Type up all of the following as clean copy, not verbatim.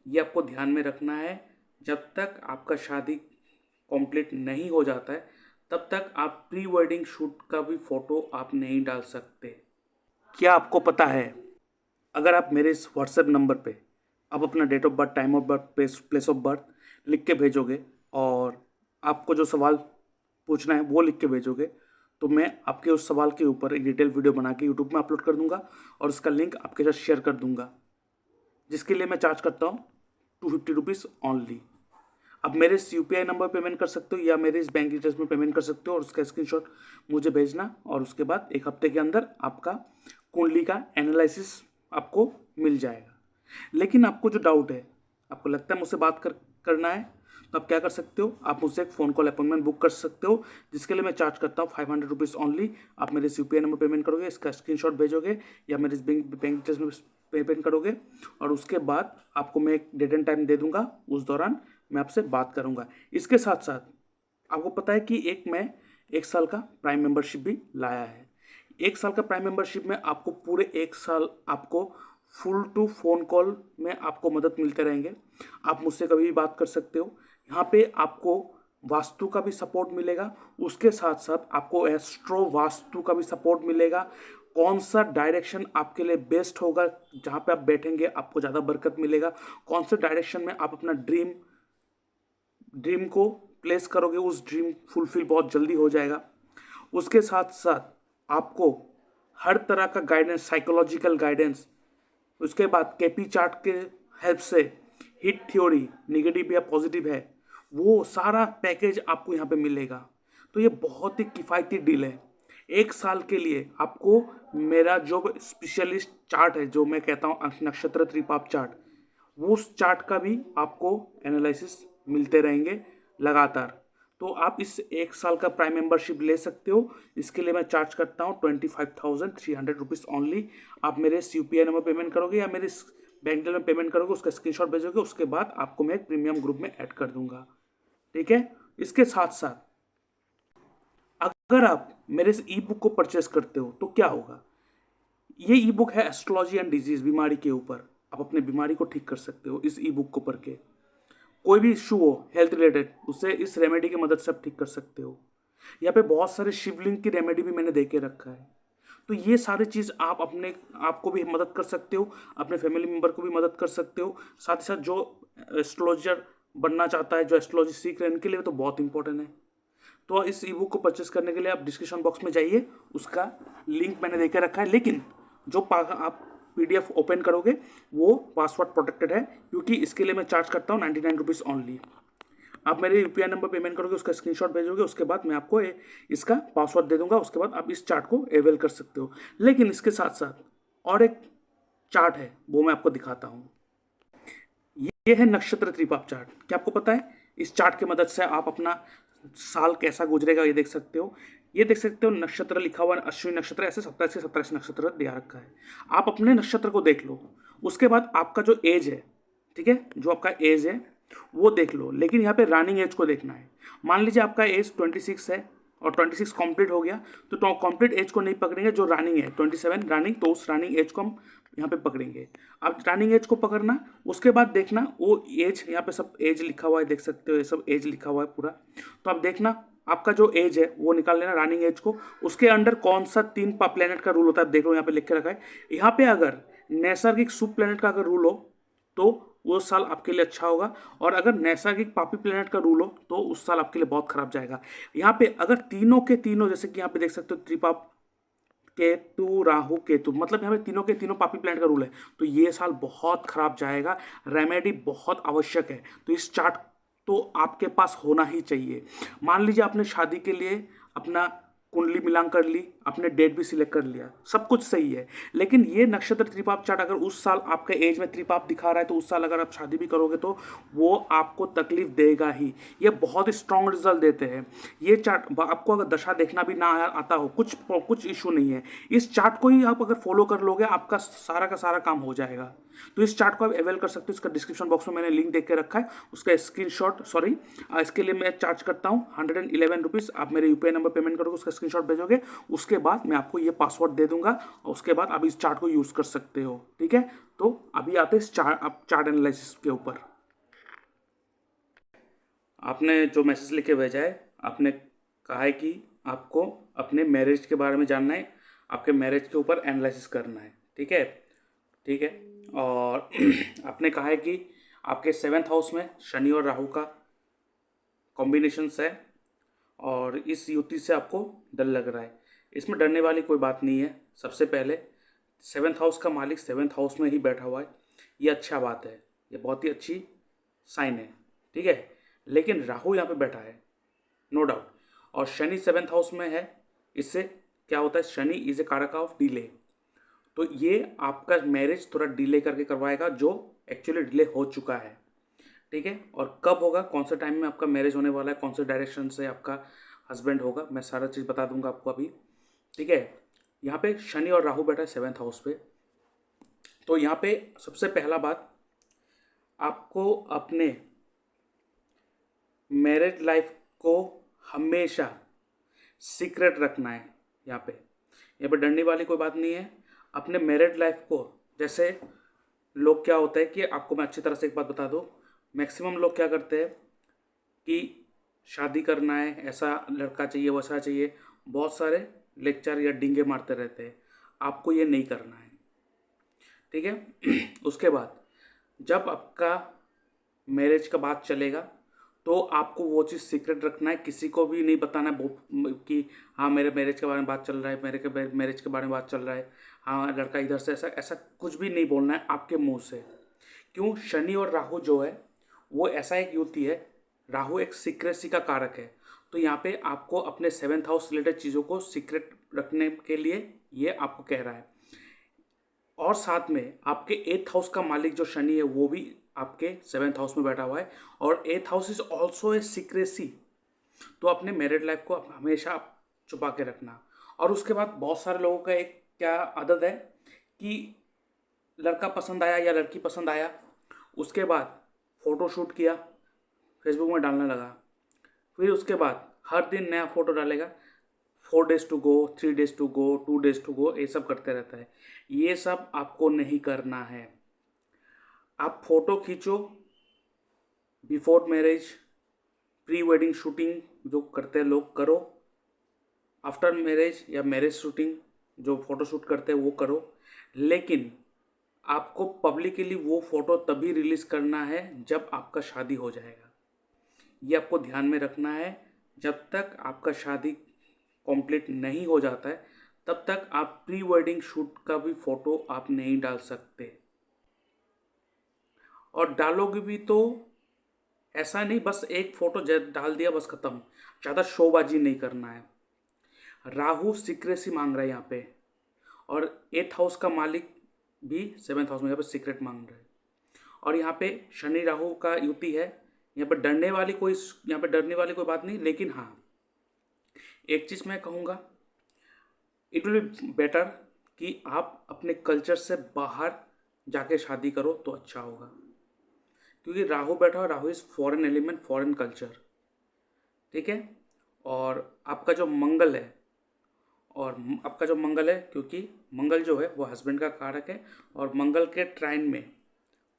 ये आपको ध्यान में रखना है। जब तक आपका शादी कंप्लीट नहीं हो जाता है तब तक आप प्री वेडिंग शूट का भी फ़ोटो आप नहीं डाल सकते। क्या आपको पता है, अगर आप मेरे इस व्हाट्सएप नंबर पे आप अपना date of birth, time of birth, place of birth लिख के भेजोगे और आपको जो सवाल पूछना है वो लिख के भेजोगे, तो मैं आपके उस सवाल के ऊपर एक डिटेल वीडियो बना के यूट्यूब में अपलोड कर दूंगा और उसका लिंक आपके साथ शेयर कर दूंगा, जिसके लिए मैं चार्ज करता हूँ 250 रुपीज़ ओनली। आप मेरे इस यूपीआई नंबर पेमेंट कर सकते हो या मेरे इस बैंक डिटेल्स में पेमेंट कर सकते हो और उसका स्क्रीनशॉट मुझे भेजना, और उसके बाद एक हफ्ते के अंदर आपका कुंडली का एनालिसिस आपको मिल जाएगा। लेकिन आपको जो डाउट है, आपको लगता है मुझसे बात करना है, तो आप क्या कर सकते हो, आप मुझसे एक फ़ोन कॉल अपॉइंटमेंट बुक कर सकते हो, जिसके लिए मैं चार्ज करता हूँ 500 रुपीज़ ओनली। आप मेरे इस यूपीआई नंबर पेमेंट करोगे, इसका स्क्रीनशॉट भेजोगे या मेरे इस बैंक डिटेल्स में पेमेंट करोगे, और उसके बाद आपको मैं एक डेट एंड टाइम दे दूंगा, उस दौरान मैं आपसे बात करूंगा। इसके साथ साथ आपको पता है कि मैं 1 साल का प्राइम मेंबरशिप भी लाया है। 1 साल का प्राइम मेंबरशिप में आपको पूरे 1 साल आपको फुल टू फोन कॉल में आपको मदद मिलते रहेंगे। आप मुझसे कभी भी बात कर सकते हो। यहाँ पे आपको वास्तु का भी सपोर्ट मिलेगा, उसके साथ साथ आपको एस्ट्रो वास्तु का भी सपोर्ट मिलेगा। कौन सा डायरेक्शन आपके लिए बेस्ट होगा, जहाँ पे आप बैठेंगे आपको ज़्यादा बरकत मिलेगा, कौन से डायरेक्शन में आप अपना ड्रीम को प्लेस करोगे, उस ड्रीम फुलफिल बहुत जल्दी हो जाएगा। उसके साथ साथ आपको हर तरह का गाइडेंस, साइकोलॉजिकल गाइडेंस, उसके बाद केपी चार्ट के हेल्प से हिट थ्योरी, नेगेटिव या पॉजिटिव है, वो सारा पैकेज आपको यहाँ पे मिलेगा। तो ये बहुत ही किफ़ायती डील है। 1 साल के लिए आपको मेरा जो स्पेशलिस्ट चार्ट है, जो मैं कहता हूँ नक्षत्र त्रिपाप चार्ट, वो उस चार्ट का भी आपको एनालिसिस मिलते रहेंगे लगातार। तो आप इस 1 साल का प्राइम मेंबरशिप ले सकते हो। इसके लिए मैं चार्ज करता हूँ 25,300 रुपीज़ ओनली। आप मेरे इस यूपीआई नंबर पेमेंट करोगे या मेरे इस बैंक डिटेल में पेमेंट करोगे, उसका स्क्रीनशॉट भेजोगे, उसके बाद आपको मैं एक प्रीमियम ग्रुप में ऐड कर दूंगा। ठीक है। इसके साथ साथ अगर आप मेरे इस ई बुक को परचेस करते हो तो क्या होगा, ये ई बुक है एस्ट्रोलॉजी एंड डिजीज, बीमारी के ऊपर। आप अपने बीमारी को ठीक कर सकते हो इस ई बुक को पढ़ के। कोई भी इशू हो हेल्थ रिलेटेड, उसे इस रेमेडी की मदद से आप ठीक कर सकते हो। यहाँ पे बहुत सारे शिवलिंग की रेमेडी भी मैंने दे के रखा है। तो ये सारी चीज़ आप अपने आपको भी मदद कर सकते हो, अपने फैमिली मेम्बर को भी मदद कर सकते हो। साथ ही साथ जो एस्ट्रोलॉजर बनना चाहता है, जो एस्ट्रोलॉजी सीख रहे हैं, इनके लिए तो बहुत इंपॉर्टेंट है। तो इस ई बुक को परचेस करने के लिए आप डिस्क्रिप्शन बॉक्स में जाइए, उसका लिंक मैंने देके रखा है। लेकिन जो आप पीडीएफ ओपन करोगे वो पासवर्ड प्रोटेक्टेड है, क्योंकि इसके लिए मैं चार्ज करता हूँ 99 रुपीज़ ओनली। आप मेरे यूपीआई नंबर पेमेंट करोगे, उसका स्क्रीनशॉट भेजोगे, उसके बाद मैं आपको इसका पासवर्ड दे दूंगा। उसके बाद आप इस चार्ट को अवेल कर सकते हो। लेकिन इसके साथ साथ और एक चार्ट है, वो मैं आपको दिखाता हूँ। ये है नक्षत्र त्रिपाप चार्ट। क्या आपको पता है, इस चार्ट की मदद से आप अपना साल कैसा गुजरेगा ये देख सकते हो। ये देख सकते हो नक्षत्र लिखा हुआ है, अश्विनी नक्षत्र, ऐसे 27 से 27 नक्षत्र दिया रखा है। आप अपने नक्षत्र को देख लो, उसके बाद आपका जो एज है, ठीक है, जो आपका एज है वो देख लो। लेकिन यहाँ पे रनिंग एज को देखना है। मान लीजिए आपका एज 26 है और 26 कंप्लीट हो गया, तो कंप्लीट एज को नहीं पकड़ेंगे, जो रनिंग है 27 रनिंग, तो उस रनिंग एज को हम यहाँ पे पकड़ेंगे। आप रनिंग एज को पकड़ना, उसके बाद देखना वो एज, यहाँ पे सब एज लिखा हुआ है, देख सकते हो ये सब एज लिखा हुआ है पूरा। तो आप देखना आपका जो एज है वो निकाल लेना रनिंग एज को। उसके अंडर कौन सा 3 प्लेनेट का रूल होता है देख लो, यहाँ पे लिख के रखा है। यहाँ पे अगर नैसर्गिक शुभ प्लेनेट का अगर रूल हो तो वो साल आपके लिए अच्छा होगा, और अगर नैसर्गिक पापी प्लेनेट का रूल हो तो उस साल आपके लिए बहुत खराब जाएगा। यहाँ पे अगर तीनों के तीनों, जैसे कि यहाँ पे देख सकते हो त्रिपाप, केतु, राहु, केतु, मतलब यहाँ पे तीनों के तीनों पापी प्लैनेट का रूल है, तो ये साल बहुत खराब जाएगा। रेमेडी बहुत आवश्यक है। तो इस चार्ट तो आपके पास होना ही चाहिए। मान लीजिए आपने शादी के लिए अपना कुंडली मिलान कर ली, आपने डेट भी सिलेक्ट कर लिया, सब कुछ सही है, लेकिन ये नक्षत्र त्रिपाप चार्ट अगर उस साल आपके एज में त्रिपाप दिखा रहा है, तो उस साल अगर आप शादी भी करोगे तो वो आपको तकलीफ देगा ही। ये बहुत स्ट्रॉन्ग रिजल्ट देते हैं। ये चार्ट आपको अगर दशा देखना भी ना आता हो, कुछ इशू नहीं है, इस चार्ट को ही आप अगर फॉलो कर लोगे, आपका सारा का सारा काम हो जाएगा। तो इस चार्ट को आप अवेल कर सकते हो। इसका डिस्क्रिप्शन बॉक्स में मैंने लिंक देख के रखा है, उसका स्क्रीनशॉट, सॉरी, इसके लिए मैं चार्ज करता हूँ 111 रुपीज़। आप मेरे यूपीआई नंबर पेमेंट करोगे, उसका स्क्रीनशॉट भेजोगे, उसके बाद मैं आपको ये पासवर्ड दे दूंगा और उसके बाद आप इस चार्ट को यूज़ कर सकते हो। ठीक है, तो अभी आते हैं चार्ट एनालिसिस के ऊपर। आपने जो मैसेज लिख के भेजा है, आपने कहा है कि आपको अपने मैरिज के बारे में जानना है, आपके मैरिज के ऊपर एनालिसिस करना है। ठीक है, ठीक है। और आपने कहा है कि आपके 7th हाउस में शनि और राहु का कॉम्बिनेशंस है और इस युति से आपको डर लग रहा है। इसमें डरने वाली कोई बात नहीं है। सबसे पहले 7th हाउस का मालिक 7th हाउस में ही बैठा हुआ है, ये अच्छा बात है, ये बहुत ही अच्छी साइन है। ठीक है, लेकिन राहु यहाँ पे बैठा है, नो डाउट, और शनि 7th हाउस में है। इससे क्या होता है, शनि इज ए कारक ऑफ डिले, तो ये आपका मैरिज थोड़ा डिले करके करवाएगा, जो एक्चुअली डिले हो चुका है। ठीक है, और कब होगा, कौन से टाइम में आपका मैरिज होने वाला है, कौन से डायरेक्शन से आपका हस्बैंड होगा, मैं सारा चीज़ बता दूंगा आपको अभी। ठीक है, यहाँ पे शनि और राहु बैठा है 7th हाउस पे। तो यहाँ पे सबसे पहला बात, आपको अपने मैरिज लाइफ को हमेशा सीक्रेट रखना है। यहाँ पे डरने वाली कोई बात नहीं है। अपने मैरिड लाइफ को, जैसे लोग क्या होता है कि आपको मैं अच्छी तरह से एक बात बता दूँ, मैक्सिमम लोग क्या करते हैं कि शादी करना है, ऐसा लड़का चाहिए, वैसा चाहिए, बहुत सारे लेक्चर या डिंगे मारते रहते हैं। आपको ये नहीं करना है। ठीक है उसके बाद जब आपका मैरिज का बात चलेगा तो आपको वो चीज़ सीक्रेट रखना है, किसी को भी नहीं बताना कि हाँ मेरे मैरिज के बारे में बात चल रहा है, मेरे मैरिज के बारे में बात चल रहा है, हाँ लड़का इधर से, ऐसा ऐसा कुछ भी नहीं बोलना है आपके मुंह से। क्यों, शनि और राहु जो है वो ऐसा एक युति है, राहु एक सीक्रेसी का कारक है। तो यहाँ पे आपको अपने 7th हाउस रिलेटेड चीज़ों को सीक्रेट रखने के लिए ये आपको कह रहा है। और साथ में आपके 8th हाउस का मालिक जो शनि है वो भी आपके 7th हाउस में बैठा हुआ है, और 8th house is also a secrecy. तो अपने मैरिड लाइफ को हमेशा छुपा के रखना। और उसके बाद बहुत सारे लोगों का एक क्या आदत है कि लड़का पसंद आया या लड़की पसंद आया, उसके बाद फ़ोटो शूट किया, फेसबुक में डालने लगा, फिर उसके बाद हर दिन नया फ़ोटो डालेगा, 4 days to go, 3 days to go, 2 days to go, ये सब करते रहता है। ये सब आपको नहीं करना है। आप फ़ोटो खींचो before marriage, pre wedding shooting जो करते हैं लोग करो, आफ्टर मैरिज या मैरिज शूटिंग जो फ़ोटो शूट करते हैं वो करो, लेकिन आपको पब्लिकली वो फ़ोटो तभी रिलीज़ करना है जब आपका शादी हो जाएगा। ये आपको ध्यान में रखना है। जब तक आपका शादी कंप्लीट नहीं हो जाता है तब तक आप प्री वेडिंग शूट का भी फ़ोटो आप नहीं डाल सकते, और डालोगे भी तो ऐसा नहीं बस एक फ़ोटो डाल दिया बस ख़त्म, ज़्यादा शोबाजी नहीं करना है। राहु सीक्रेसी मांग रहा है यहाँ पे, और 8th हाउस का मालिक भी 7th हाउस में यहाँ पे सीक्रेट मांग रहा है। और यहाँ पे शनि राहु का युति है, यहाँ पे डरने वाली कोई बात नहीं। लेकिन हाँ, एक चीज़ मैं कहूँगा, इट विल बी बेटर कि आप अपने कल्चर से बाहर जाके शादी करो तो अच्छा होगा, क्योंकि राहु बैठा है, Rahu is foreign element, foreign culture. ठीक है, और आपका जो मंगल है, क्योंकि मंगल जो है वो हस्बैंड का कारक है, और मंगल के ट्राइन में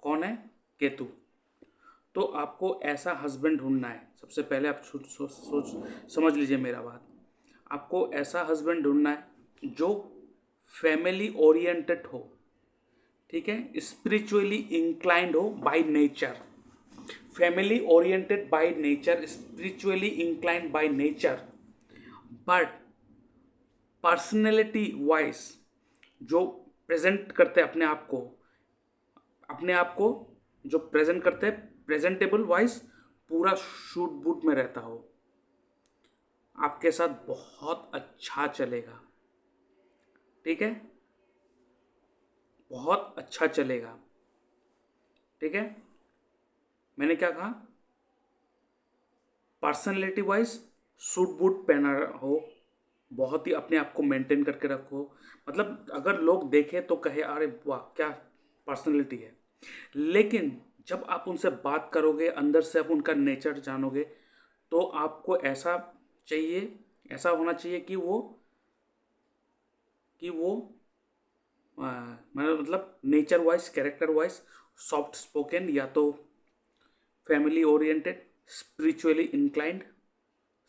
कौन है, केतु। तो आपको ऐसा हस्बैंड ढूंढना है। सबसे पहले आप सोच समझ लीजिए मेरा बात, आपको ऐसा हस्बैंड ढूंढना है जो फैमिली ओरिएंटेड हो, ठीक है, स्पिरिचुअली इंक्लाइंड हो by nature, family oriented by nature, spiritually inclined by nature, but personality wise जो प्रेजेंट करते हैं अपने आप को जो प्रेजेंट करते हैं, प्रेजेंटेबल वाइज पूरा शूट बूट में रहता हो, आपके साथ बहुत अच्छा चलेगा। ठीक है, बहुत अच्छा चलेगा। ठीक है, मैंने क्या कहा, पर्सनैलिटी वाइज सूट बूट पहना हो, बहुत ही अपने आप को मेंटेन करके रखो, मतलब अगर लोग देखें तो कहे अरे वाह क्या पर्सनैलिटी है। लेकिन जब आप उनसे बात करोगे, अंदर से आप उनका नेचर जानोगे, तो आपको ऐसा होना चाहिए कि वो कि वो मतलब nature wise, character wise soft spoken, या तो family oriented, spiritually inclined,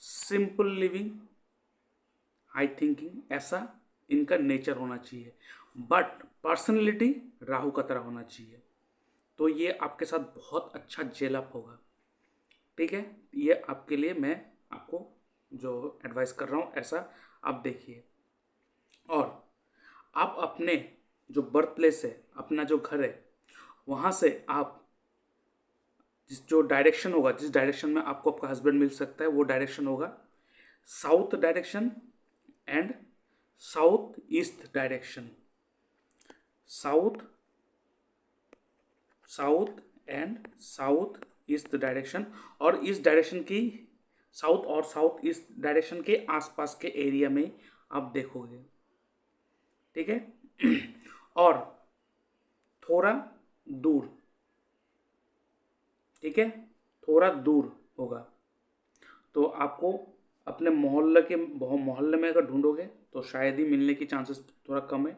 simple living, high thinking, ऐसा इनका नेचर होना चाहिए। बट पर्सनैलिटी राहु का तरह होना चाहिए, तो ये आपके साथ बहुत अच्छा जेल अप होगा। ठीक है, ये आपके लिए मैं आपको जो एडवाइस कर रहा हूँ ऐसा आप देखिए। और आप अपने जो बर्थ प्लेस है, अपना जो घर है, वहाँ से आप जिस जो डायरेक्शन होगा, जिस डायरेक्शन में आपको आपका हस्बैंड मिल सकता है, वो डायरेक्शन होगा south direction and south east direction. South south and south east direction. और इस डायरेक्शन की साउथ और साउथ ईस्ट डायरेक्शन के आसपास के एरिया में आप देखोगे। ठीक है और थोड़ा दूर, ठीक है, थोड़ा दूर होगा, तो आपको अपने मोहल्ले में अगर ढूंढोगे तो शायद ही मिलने की चांसेस थोड़ा कम है।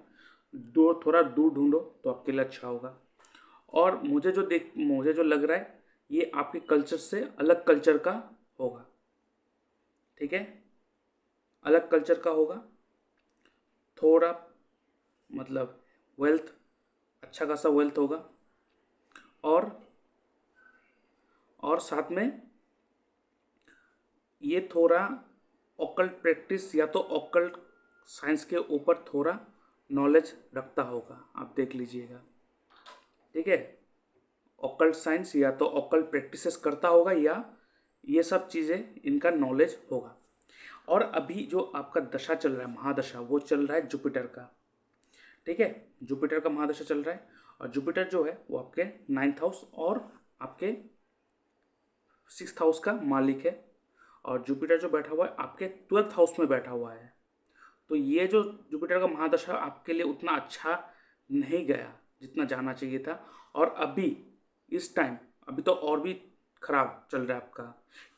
थोड़ा दूर ढूंढो तो आपके लिए अच्छा होगा। और मुझे जो लग रहा है ये आपके कल्चर से अलग कल्चर का होगा। ठीक है, अलग कल्चर का होगा, थोड़ा मतलब वेल्थ, अच्छा खासा वेल्थ होगा। और साथ में ये थोड़ा ऑकल्ट प्रैक्टिस या तो ऑकल्ट साइंस के ऊपर थोड़ा नॉलेज रखता होगा, आप देख लीजिएगा। ठीक है, ऑकल्ट साइंस या तो ऑकल्ट प्रैक्टिसेस करता होगा, या ये सब चीज़ें इनका नॉलेज होगा। और अभी जो आपका दशा चल रहा है, महादशा, वो चल रहा है जुपिटर का। ठीक है, जुपिटर का महादशा चल रहा है, और जुपिटर जो है वो आपके 9th हाउस और आपके 6th हाउस का मालिक है। और जुपिटर जो बैठा हुआ है आपके 12th हाउस में बैठा हुआ है। तो ये जो जुपिटर का महादशा आपके लिए उतना अच्छा नहीं गया जितना जाना चाहिए था। और अभी इस टाइम अभी तो और भी खराब चल रहा है आपका,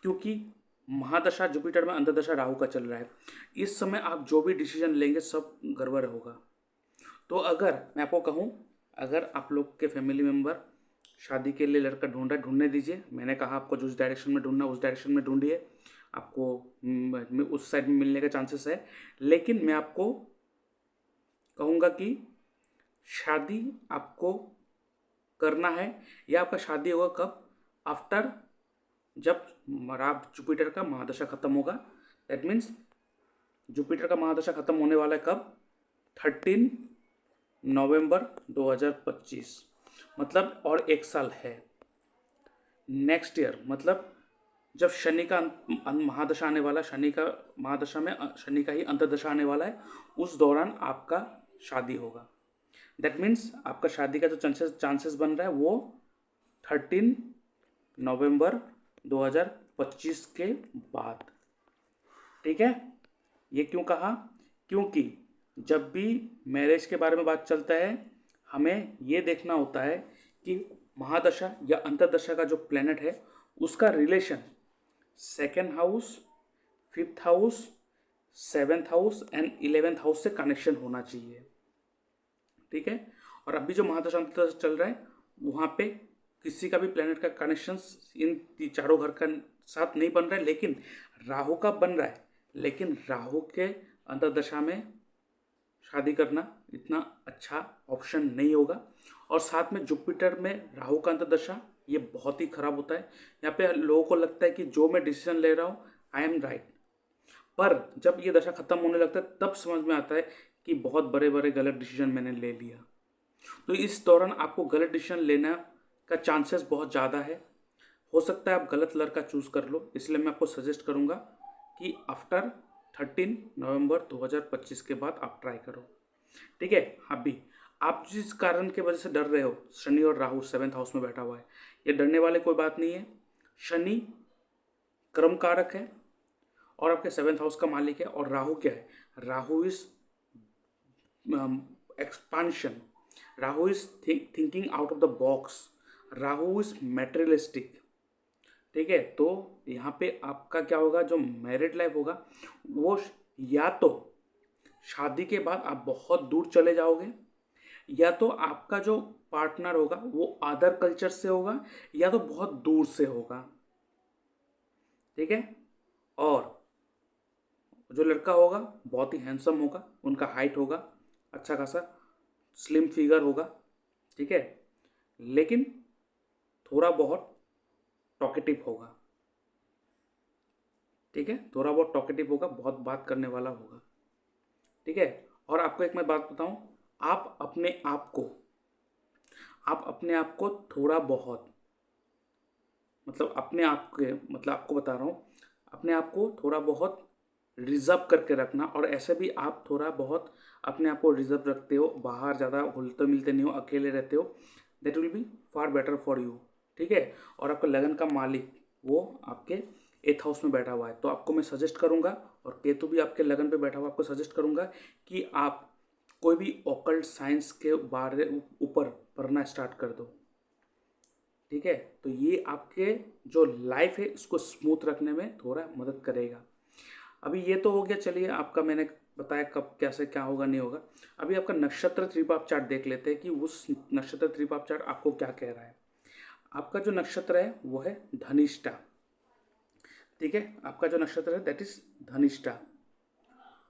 क्योंकि महादशा जुपिटर में अंतर्दशा राहु का चल रहा है। इस समय आप जो भी डिसीजन लेंगे सब गड़बड़ होगा। तो अगर मैं आपको कहूँ, अगर आप लोग के फैमिली मेम्बर शादी के लिए लड़का ढूंढने दीजिए। मैंने कहा आपको जिस डायरेक्शन में ढूंढना उस डायरेक्शन में ढूंढिए, आपको उस साइड में मिलने का चांसेस है। लेकिन मैं आपको कहूँगा कि शादी आपको करना है, या आपका शादी होगा कब, आफ्टर जब जुपिटर का महादशा खत्म होगा। दैट मीन्स जुपिटर का महादशा खत्म होने वाला है कब, 13 नवंबर 2025, मतलब और एक साल है। नेक्स्ट ईयर मतलब जब शनि का महादशा आने वाला, शनि का महादशा में शनि का ही अंतर्दशा आने वाला है, उस दौरान आपका शादी होगा। दैट मीन्स आपका शादी का जो चांसेस बन रहा है वो 13 नवंबर 2025 के बाद। ठीक है, ये क्यों कहा, क्योंकि जब भी मैरिज के बारे में बात चलता है हमें ये देखना होता है कि महादशा या अंतर्दशा का जो प्लेनेट है उसका relation 2nd house, 5th house, 7th house and 11th house से कनेक्शन होना चाहिए। ठीक है, और अभी जो महादशा अंतर्दशा चल रहा है वहाँ पे किसी का भी प्लेनेट का कनेक्शन इन चारों घर का साथ नहीं बन रहा है, लेकिन राहु का बन रहा है। लेकिन राहु के अंतर्दशा में शादी करना इतना अच्छा ऑप्शन नहीं होगा। और साथ में जुपिटर में राहु का अंतर्दशा ये बहुत ही खराब होता है। यहाँ पे लोगों को लगता है कि जो मैं डिसीजन ले रहा हूँ आई एम राइट, पर जब ये दशा खत्म होने लगता है तब समझ में आता है कि बहुत बड़े बड़े गलत डिसीजन मैंने ले लिया। तो इस दौरान आपको गलत डिसीजन लेना का चांसेस बहुत ज़्यादा है। हो सकता है आप गलत लड़का चूज़ कर लो, इसलिए मैं आपको सजेस्ट करूँगा कि आफ्टर 13 नवंबर 2025 के बाद आप ट्राई करो। ठीक है, अभी आप जिस कारण के वजह से डर रहे हो, शनि और राहु 7th हाउस में बैठा हुआ है, ये डरने वाले कोई बात नहीं है। शनि कर्म कारक है और आपके 7th हाउस का मालिक है। और राहु क्या है, Rahu is expansion, Rahu is thinking out of the box, Rahu is materialistic. ठीक है, तो यहाँ पे आपका क्या होगा, जो मैरिड लाइफ होगा वो या तो शादी के बाद आप बहुत दूर चले जाओगे, या तो आपका जो पार्टनर होगा वो अदर कल्चर से होगा या तो बहुत दूर से होगा। ठीक है। और जो लड़का होगा बहुत ही हैंडसम होगा, उनका हाइट होगा अच्छा खासा, स्लिम फिगर होगा। ठीक है। लेकिन थोड़ा बहुत टॉकेटिव होगा। ठीक है, थोड़ा बहुत टॉकेटिव होगा, बहुत बात करने वाला होगा। ठीक है। और आपको एक मैं बात बताऊं, आप अपने आप को थोड़ा बहुत, मतलब अपने आप के, मतलब आपको बता रहा हूँ, अपने आप को थोड़ा बहुत रिजर्व करके रखना। और ऐसे भी आप थोड़ा बहुत अपने आप को रिजर्व रखते हो, बाहर ज़्यादा घुलते मिलते नहीं हो, अकेले रहते हो, that will be far better for you. ठीक है। और आपका लगन का मालिक वो आपके 8th हाउस में बैठा हुआ है, तो आपको मैं सजेस्ट करूंगा, और केतु भी आपके लगन पे बैठा हुआ, आपको सजेस्ट करूंगा कि आप कोई भी ऑकल्ट साइंस के बारे ऊपर पढ़ना स्टार्ट कर दो। ठीक है। तो ये आपके जो लाइफ है इसको स्मूथ रखने में थोड़ा मदद करेगा। अभी ये तो हो गया, चलिए आपका मैंने बताया कब कैसे क्या होगा नहीं होगा। अभी आपका नक्षत्र त्रिपाप चार्ट देख लेते हैं कि उस नक्षत्र त्रिपाप चार्ट आपको क्या कह रहा है। आपका जो नक्षत्र है वो है धनिष्ठा। ठीक है, आपका जो नक्षत्र है दैट इज धनिष्ठा।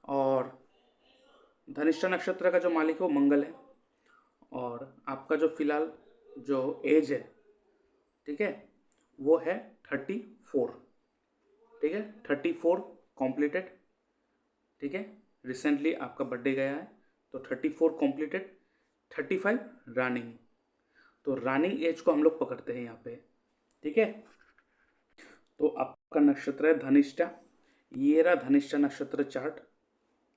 और धनिष्ठा नक्षत्र का जो मालिक है वो मंगल है। और आपका जो फिलहाल जो एज है, ठीक है, वो है 34। ठीक है, 34 कॉम्प्लीटेड। ठीक है, रिसेंटली आपका बर्थडे गया है, तो 34 कॉम्प्लीटेड, 35 रनिंग। तो रनिंग एज को हम लोग पकड़ते हैं यहाँ पे। ठीक है। तो आपका नक्षत्र है धनिष्ठा, ये रहा धनिष्ठा नक्षत्र चार्ट।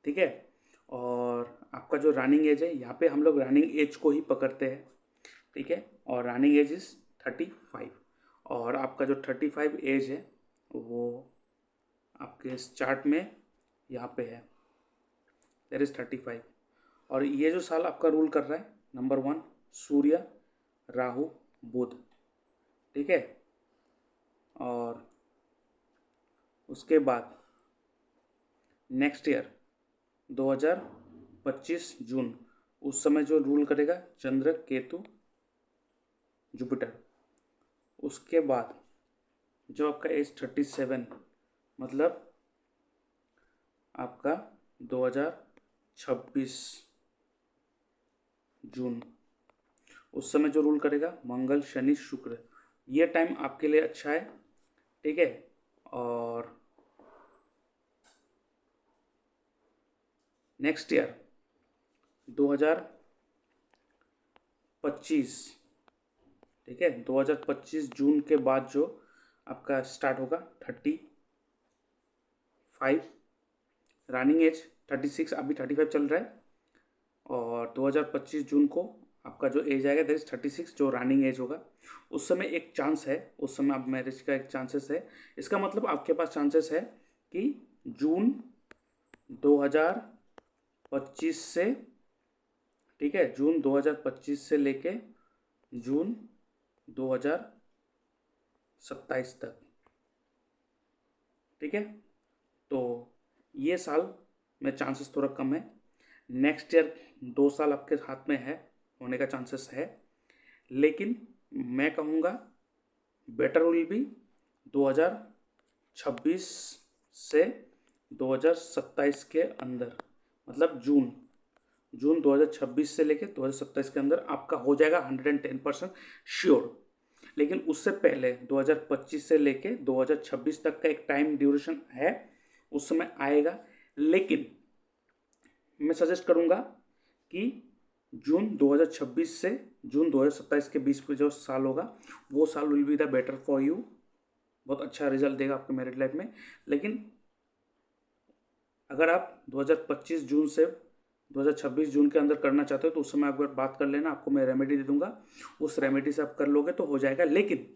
ठीक है। और आपका जो रनिंग एज है, यहाँ पे हम लोग रनिंग एज को ही पकड़ते हैं। ठीक है। और रनिंग एज इज 35। और आपका जो 35 एज है वो आपके इस चार्ट में यहाँ पे है, दैट इज 35। और ये जो साल आपका रूल कर रहा है, नंबर 1 सूर्य, राहु, बुध। ठीक है। और उसके बाद नेक्स्ट ईयर 2025 जून, उस समय जो रूल करेगा चंद्र, केतु, जुपिटर। उसके बाद जो आपका एज 37, मतलब आपका 2026 जून, उस समय जो रूल करेगा मंगल, शनि, शुक्र। ये टाइम आपके लिए अच्छा है। ठीक है। और नेक्स्ट ईयर 2025, ठीक है, 2025 जून के बाद जो आपका स्टार्ट होगा 35 रनिंग एज, 36 अभी 35 चल रहा है। और 2025 जून को आपका जो एज आएगा दैट इज 36, जो रनिंग एज होगा। उस समय एक चांस है, उस समय आप मैरिज का एक चांसेस है। इसका मतलब आपके पास चांसेस है कि जून 2025 से, ठीक है, जून 2025 से लेके जून 2027 तक। ठीक है। तो ये साल में चांसेस थोड़ा कम है। नेक्स्ट ईयर 2 साल आपके हाथ में है, होने का चांसेस है। लेकिन मैं कहूँगा बेटर विल बी 2026 से 2027 के अंदर, मतलब जून 2026 से लेकर 2027 के अंदर आपका हो जाएगा 110% श्योर। लेकिन उससे पहले 2025 से लेके 2026 तक का एक टाइम ड्यूरेशन है, उस समय आएगा। लेकिन मैं सजेस्ट करूंगा कि जून 2026 से जून 2027 के बीच में जो साल होगा वो साल will be the better for you, बहुत अच्छा रिजल्ट देगा आपके मैरिड लाइफ में। लेकिन अगर आप 2025 जून से 2026 जून के अंदर करना चाहते हो तो उस समय आप बात कर लेना, आपको मैं रेमेडी दे दूंगा, उस रेमेडी से आप कर लोगे तो हो जाएगा। लेकिन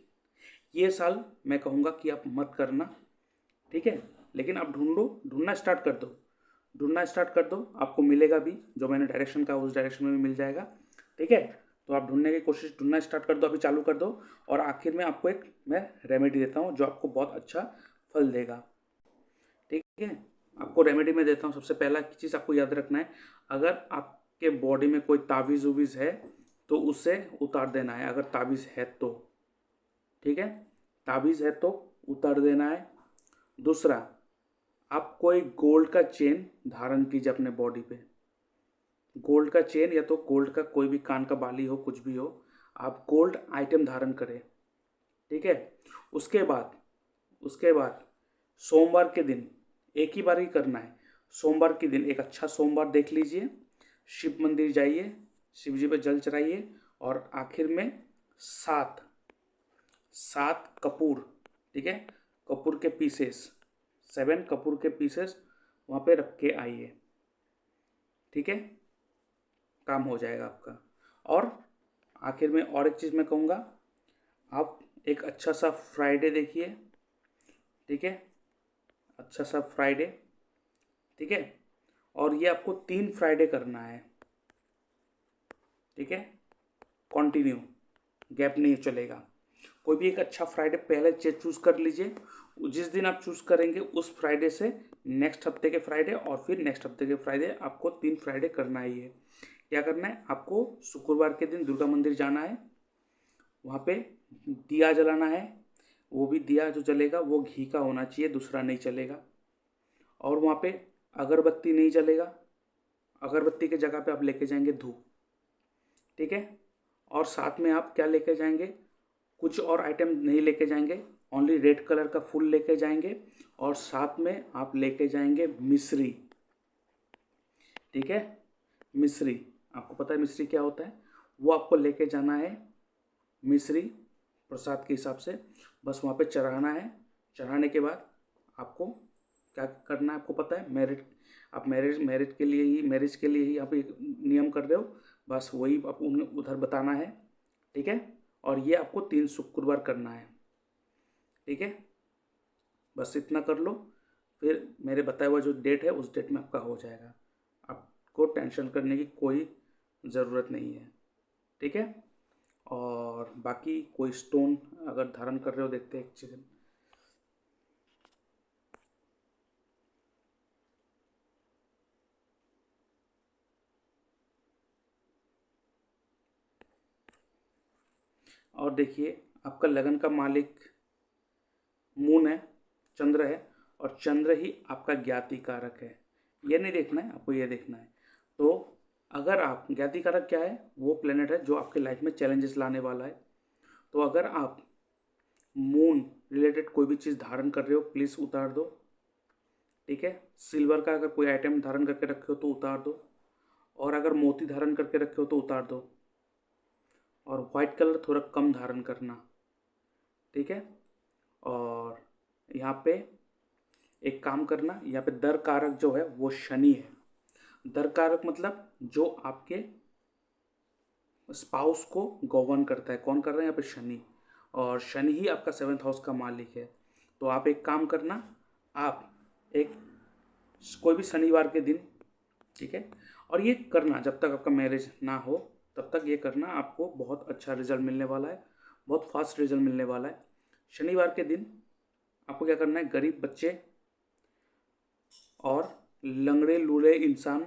ये साल मैं कहूँगा कि आप मत करना। ठीक है। लेकिन आप ढूंढना स्टार्ट कर दो, ढूंढना स्टार्ट कर दो, आपको मिलेगा भी, जो मैंने डायरेक्शन कहा उस डायरेक्शन में भी मिल जाएगा। ठीक है। तो आप ढूंढना स्टार्ट कर दो, अभी चालू कर दो। और आखिर में आपको एक मैं रेमेडी देता हूँ जो आपको बहुत अच्छा फल देगा। ठीक है। आपको रेमेडी में देता हूँ। सबसे पहला चीज़ आपको याद रखना है, अगर आपके बॉडी में कोई तावीज़ उवीज़ है तो उसे उतार देना है, अगर तावीज़ है तो, ठीक है, तावीज़ है तो उतार देना है। दूसरा, आप कोई गोल्ड का चेन धारण कीजिए अपने बॉडी पे, गोल्ड का चेन या तो गोल्ड का कोई भी कान का बाली हो, कुछ भी हो, आप गोल्ड आइटम धारण करें, ठीक है। उसके बाद सोमवार के दिन एक ही बार ही करना है। सोमवार के दिन एक अच्छा सोमवार देख लीजिए, शिव मंदिर जाइए, शिव जी पे जल चढ़ाइए और आखिर में सात सात कपूर, ठीक है, कपूर के पीसेस, 7 कपूर के पीसेस वहाँ पे रख के आइए, ठीक है, काम हो जाएगा आपका। और आखिर में और एक चीज़ मैं कहूँगा, आप एक अच्छा सा फ्राइडे देखिए, ठीक है, अच्छा सा फ्राइडे, ठीक है, और ये आपको 3 फ्राइडे करना है, ठीक है, कंटिन्यू, गैप नहीं चलेगा। कोई भी एक अच्छा फ्राइडे पहले चूज़ कर लीजिए, जिस दिन आप चूज़ करेंगे उस फ्राइडे से नेक्स्ट हफ्ते के फ्राइडे और फिर नेक्स्ट हफ्ते के फ्राइडे, आपको 3 फ्राइडे करना ही है। क्या करना है आपको, शुक्रवार के दिन दुर्गा मंदिर जाना है, वहाँ पे दिया जलाना है, वो भी दिया जो जलेगा वो घी का होना चाहिए, दूसरा नहीं चलेगा। और वहाँ पे अगरबत्ती नहीं जलेगा, अगरबत्ती के जगह पे आप लेके जाएंगे धूप, ठीक है। और साथ में आप क्या लेके जाएंगे, कुछ और आइटम नहीं लेके जाएंगे, ओनली रेड कलर का फूल लेके जाएंगे और साथ में आप लेके जाएंगे मिश्री, ठीक है। मिश्री, आपको पता है मिश्री क्या होता है, वो आपको लेके जाना है, मिश्री प्रसाद के हिसाब से, बस वहाँ पे चढ़ाना है। चढ़ाने के बाद आपको क्या करना है आपको पता है, आप मैरिज के लिए ही आप एक नियम कर रहे हो, बस वही आप उधर बताना है, ठीक है। और ये आपको 3 शुक्रवार करना है, ठीक है, बस इतना कर लो, फिर मेरे बताया हुआ जो डेट है उस डेट में आपका हो जाएगा, आपको टेंशन करने की कोई ज़रूरत नहीं है, ठीक है। और बाकी कोई स्टोन अगर धारण कर रहे हो, देखते हैं एक सेकंड। और देखिए आपका लगन का मालिक मून है, चंद्र है, और चंद्र ही आपका ज्ञाति कारक है। ये नहीं देखना है आपको, ये देखना है। तो अगर आप, ज्ञाति कारक क्या है, वो प्लेनेट है जो आपके लाइफ में चैलेंजेस लाने वाला है। तो अगर आप मून रिलेटेड कोई भी चीज़ धारण कर रहे हो प्लीज़ उतार दो, ठीक है। सिल्वर का अगर कोई आइटम धारण करके रखे हो तो उतार दो, और अगर मोती धारण करके रखे हो तो उतार दो, और वाइट कलर थोड़ा कम धारण करना, ठीक है। और यहाँ पे एक काम करना, यहाँ पे दर कारक जो है वो शनि है। दर कारक मतलब जो आपके स्पाउस को गवर्न करता है, कौन कर रहा है यहाँ पे, शनि, और शनि ही आपका 7th हाउस का मालिक है। तो आप एक काम करना, आप एक कोई भी शनिवार के दिन, ठीक है, और ये करना जब तक आपका मैरिज ना हो तब तक ये करना, आपको बहुत अच्छा रिजल्ट मिलने वाला है, बहुत फास्ट रिजल्ट मिलने वाला है। शनिवार के दिन आपको क्या करना है, गरीब बच्चे और लंगड़े लूले इंसान,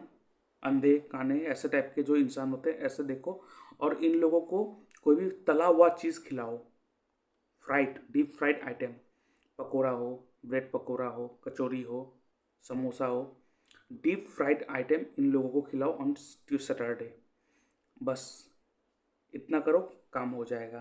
अंधे काने ऐसे टाइप के जो इंसान होते हैं ऐसे देखो, और इन लोगों को कोई भी तला हुआ चीज़ खिलाओ, fried deep fried item, pakora हो, ब्रेड पकोड़ा हो, कचौरी हो, समोसा हो, डीप फ्राइड आइटम इन लोगों को खिलाओ ऑन सैटरडे। बस इतना करो, काम हो जाएगा।